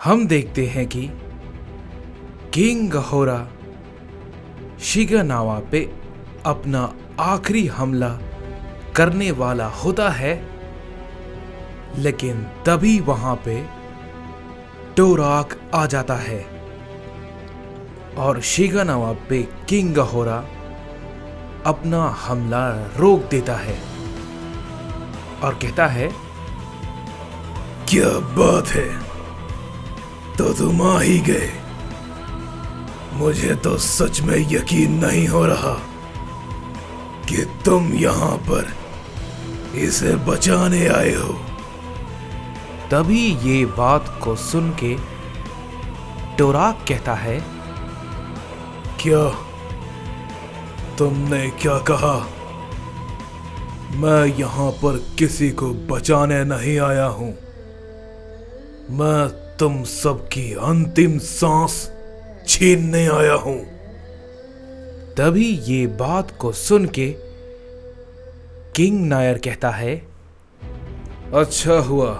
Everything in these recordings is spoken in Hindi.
हम देखते हैं कि किंग गहोरा शिगानावा पे अपना आखिरी हमला करने वाला होता है, लेकिन तभी वहां पे टोराक आ जाता है और शिगानावा पे किंग गहोरा अपना हमला रोक देता है और कहता है, क्या बात है, तो तुम आ ही गए। मुझे तो सच में यकीन नहीं हो रहा कि तुम यहां पर इसे बचाने आए हो। तभी ये बात को सुन के टोराक कहता है, क्या तुमने क्या कहा? मैं यहां पर किसी को बचाने नहीं आया हूं। मैं तुम सबकी अंतिम सांस छीनने आया हूं। तभी ये बात को सुन के किंग नायर कहता है, अच्छा हुआ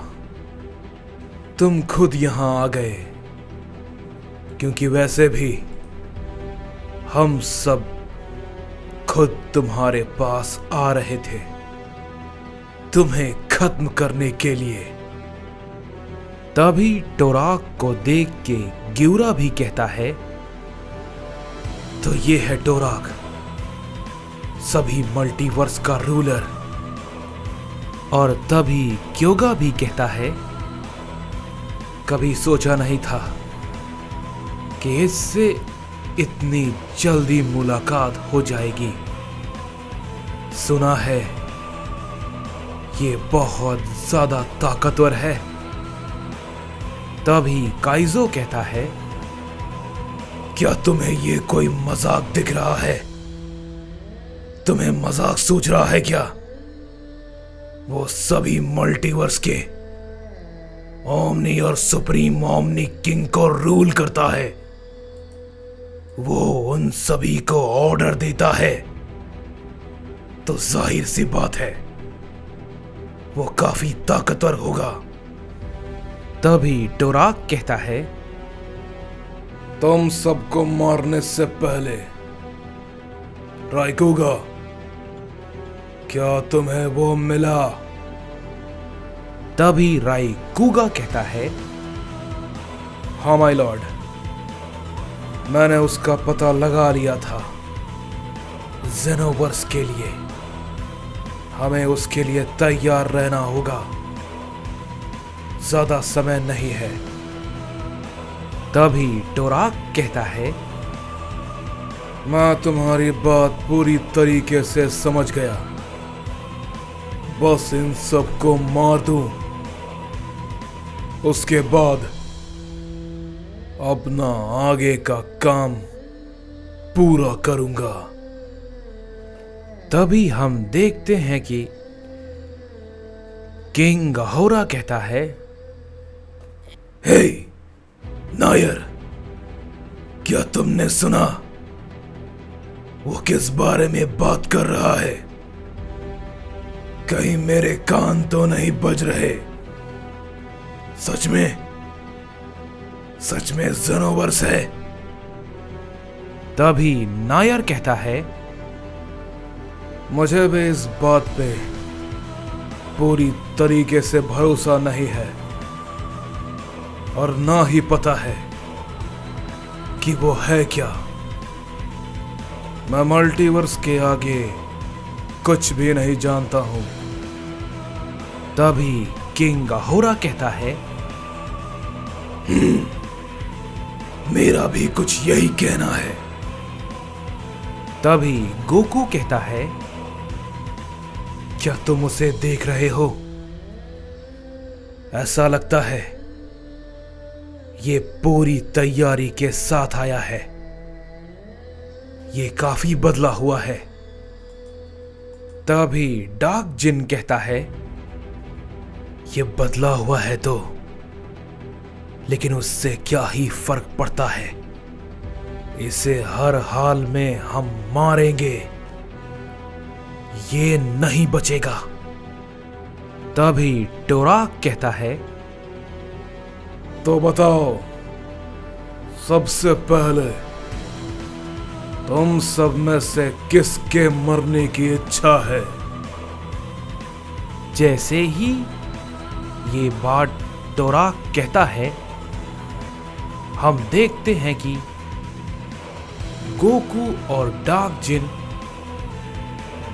तुम खुद यहां आ गए, क्योंकि वैसे भी हम सब खुद तुम्हारे पास आ रहे थे तुम्हें खत्म करने के लिए। तभी टोराक को देख के ग्यूरा भी कहता है, तो ये है टोराक, सभी मल्टीवर्स का रूलर। और तभी क्योगा भी कहता है, कभी सोचा नहीं था कि इससे इतनी जल्दी मुलाकात हो जाएगी। सुना है ये बहुत ज्यादा ताकतवर है। तभी काइजो कहता है, क्या तुम्हें ये कोई मजाक दिख रहा है? तुम्हें मजाक सूझ रहा है क्या? वो सभी मल्टीवर्स के ओमनी और सुप्रीम ओमनी किंग को रूल करता है। वो उन सभी को ऑर्डर देता है, तो जाहिर सी बात है वो काफी ताकतवर होगा। तभी टोराक कहता है, तुम सबको मारने से पहले राइकुगा, क्या तुम्हें वो मिला? तभी राइकुगा कहता है, हाँ माय लॉर्ड, मैंने उसका पता लगा लिया था। जेनोवर्स के लिए हमें उसके लिए तैयार रहना होगा, ज्यादा समय नहीं है। तभी टोराक कहता है, मैं तुम्हारी बात पूरी तरीके से समझ गया, बस इन सबको मार दूं, उसके बाद अपना आगे का काम पूरा करूंगा। तभी हम देखते हैं कि किंग गहोरा कहता है, हे नायर, क्या तुमने सुना? वो किस बारे में बात कर रहा है? कहीं मेरे कान तो नहीं बज रहे? सच में जेनोवर्स है? तभी नायर कहता है, मुझे भी इस बात पे पूरी तरीके से भरोसा नहीं है और ना ही पता है कि वो है क्या। मैं मल्टीवर्स के आगे कुछ भी नहीं जानता हूं। तभी किंग गहोरा कहता है, मेरा भी कुछ यही कहना है। तभी गोकू कहता है, क्या तुम उसे देख रहे हो? ऐसा लगता है ये पूरी तैयारी के साथ आया है। ये काफी बदला हुआ है। तभी डार्क जिन कहता है, ये बदला हुआ है तो, लेकिन उससे क्या ही फर्क पड़ता है। इसे हर हाल में हम मारेंगे, ये नहीं बचेगा। तभी टोराक कहता है, तो बताओ, सबसे पहले तुम सब में से किसके मरने की इच्छा है? जैसे ही ये बात डोराक कहता है, हम देखते हैं कि गोकू और डार्क जिन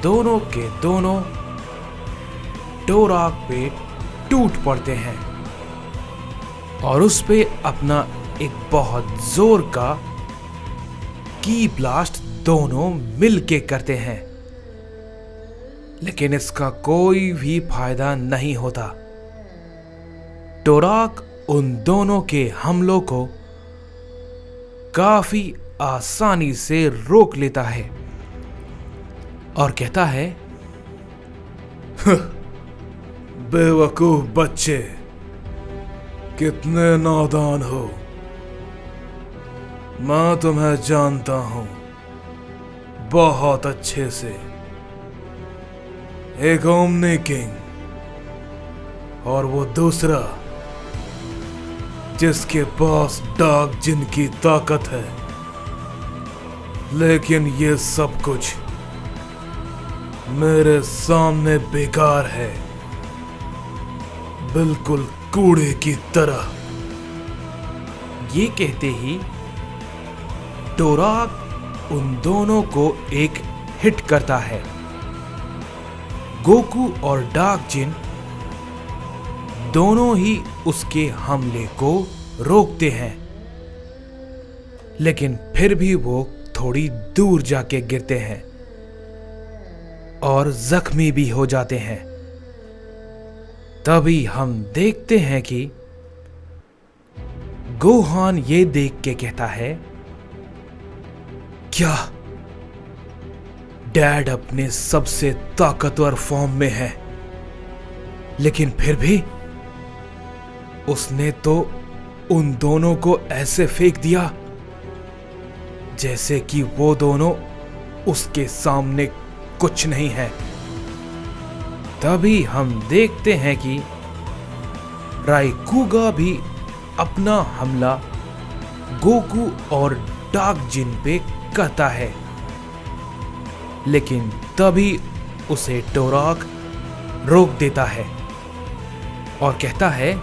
दोनों के दोनों डोराक पे टूट पड़ते हैं और उस पे अपना एक बहुत जोर का की ब्लास्ट दोनों मिलके करते हैं, लेकिन इसका कोई भी फायदा नहीं होता। डोराक उन दोनों के हमलों को काफी आसानी से रोक लेता है और कहता है, बेवकूफ बच्चे, कितने नादान हो। मैं तुम्हें जानता हूं बहुत अच्छे से। एक ओमनी किंग और वो दूसरा जिसके पास डार्क जिन की ताकत है। लेकिन ये सब कुछ मेरे सामने बेकार है, बिल्कुल कूड़े की तरह। ये कहते ही डोराक उन दोनों को एक हिट करता है। गोकू और डार्क जिन दोनों ही उसके हमले को रोकते हैं, लेकिन फिर भी वो थोड़ी दूर जाके गिरते हैं और जख्मी भी हो जाते हैं। तभी हम देखते हैं कि गोहान ये देख के कहता है, क्या डैड अपने सबसे ताकतवर फॉर्म में है, लेकिन फिर भी उसने तो उन दोनों को ऐसे फेंक दिया जैसे कि वो दोनों उसके सामने कुछ नहीं है। तभी हम देखते हैं कि राइकुगा भी अपना हमला गोकू और डार्क जिन पे करता है, लेकिन तभी उसे डोराक रोक देता है और कहता है,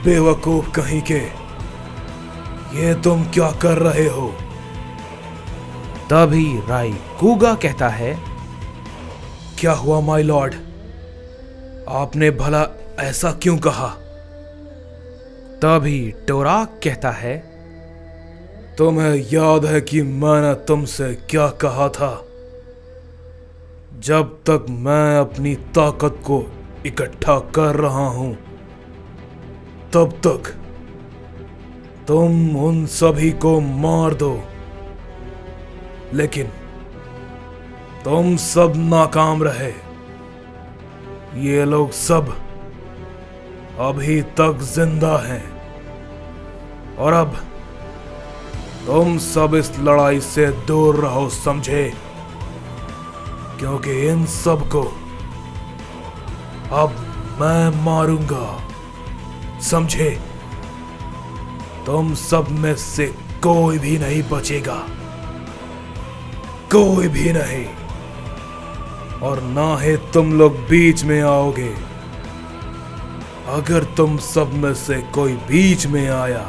बेवकूफ कहीं के, ये तुम क्या कर रहे हो? तभी राइकुगा कहता है, क्या हुआ माय लॉर्ड? आपने भला ऐसा क्यों कहा? तभी डोराक कहता है, तुम्हें याद है कि मैंने तुमसे क्या कहा था? जब तक मैं अपनी ताकत को इकट्ठा कर रहा हूं, तब तक तुम उन सभी को मार दो। लेकिन तुम सब नाकाम रहे। ये लोग सब अभी तक जिंदा हैं और अब तुम सब इस लड़ाई से दूर रहो, समझे? क्योंकि इन सब को अब मैं मारूंगा, समझे? तुम सब में से कोई भी नहीं बचेगा, कोई भी नहीं। और ना ही तुम लोग बीच में आओगे। अगर तुम सब में से कोई बीच में आया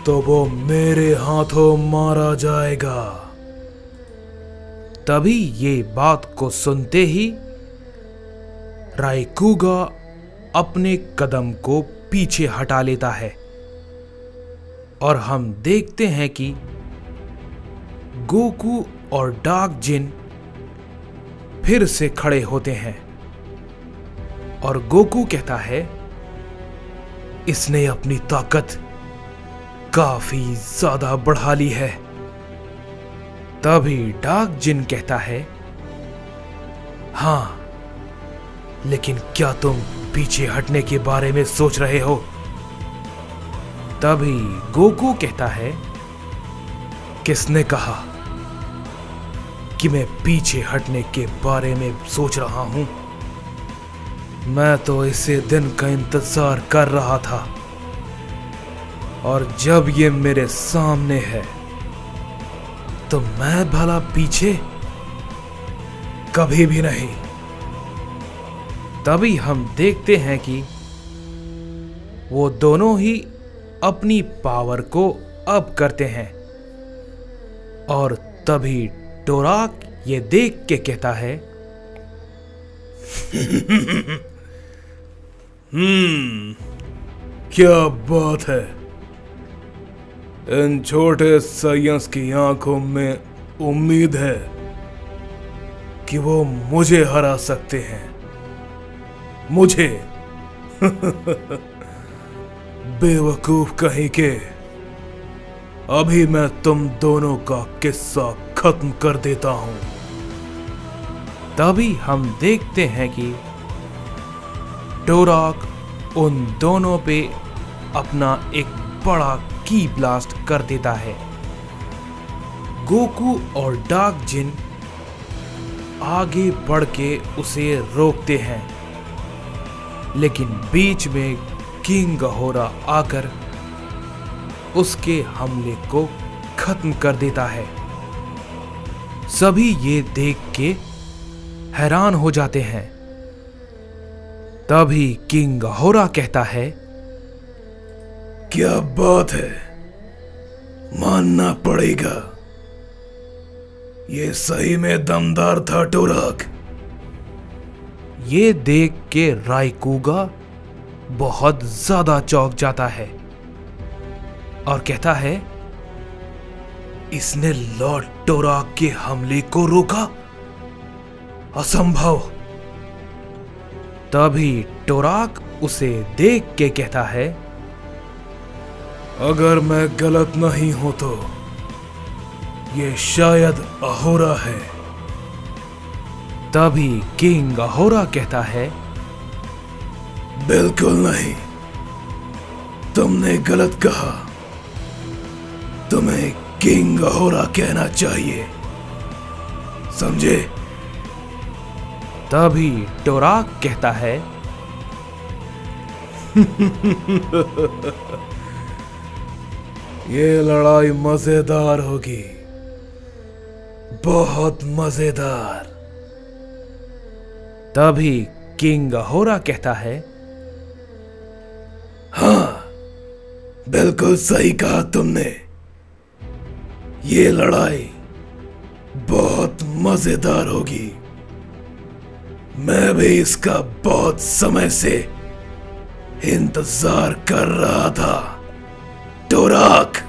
तो वो मेरे हाथों मारा जाएगा। तभी ये बात को सुनते ही राइकुगा अपने कदम को पीछे हटा लेता है और हम देखते हैं कि गोकू और डार्क जिन फिर से खड़े होते हैं और गोकू कहता है, इसने अपनी ताकत काफी ज्यादा बढ़ा ली है। तभी डार्क जिन कहता है, हाँ, लेकिन क्या तुम पीछे हटने के बारे में सोच रहे हो? तभी गोकू कहता है, किसने कहा कि मैं पीछे हटने के बारे में सोच रहा हूं? मैं तो इसे दिन का इंतजार कर रहा था, और जब ये मेरे सामने है तो मैं भला पीछे कभी भी नहीं। तभी हम देखते हैं कि वो दोनों ही अपनी पावर को अप करते हैं, और तभी टोराक ये देख के कहता है, क्या बात है। इन छोटे साइंस की आंखों में उम्मीद है कि वो मुझे हरा सकते हैं। मुझे बेवकूफ कहीं के। अभी मैं तुम दोनों का किस्सा खत्म कर देता हूं। तभी हम देखते हैं कि टोराक उन दोनों पे अपना एक बड़ा की ब्लास्ट कर देता है। गोकू और डार्क जिन आगे बढ़ के उसे रोकते हैं, लेकिन बीच में किंग गहोरा आकर उसके हमले को खत्म कर देता है। सभी ये देख के हैरान हो जाते हैं। तभी किंग गहोरा कहता है, क्या बात है, मानना पड़ेगा, ये सही में दमदार था टोराक। ये देख के राइकुगा बहुत ज्यादा चौंक जाता है और कहता है, इसने लॉर्ड टोराक के हमले को रोका? असंभव। तभी टोराक उसे देख के कहता है, अगर मैं गलत नहीं हूं तो ये शायद अहोरा है। तभी किंग गहोरा कहता है, बिल्कुल नहीं, तुमने गलत कहा। तुम्हें किंग गहोरा कहना चाहिए, समझे? तभी टोराक कहता है, ये लड़ाई मजेदार होगी, बहुत मजेदार। तभी किंग गहोरा कहता है, हाँ, बिल्कुल सही कहा तुमने, ये लड़ाई बहुत मजेदार होगी। मैं भी इसका बहुत समय से इंतजार कर रहा था टोराक।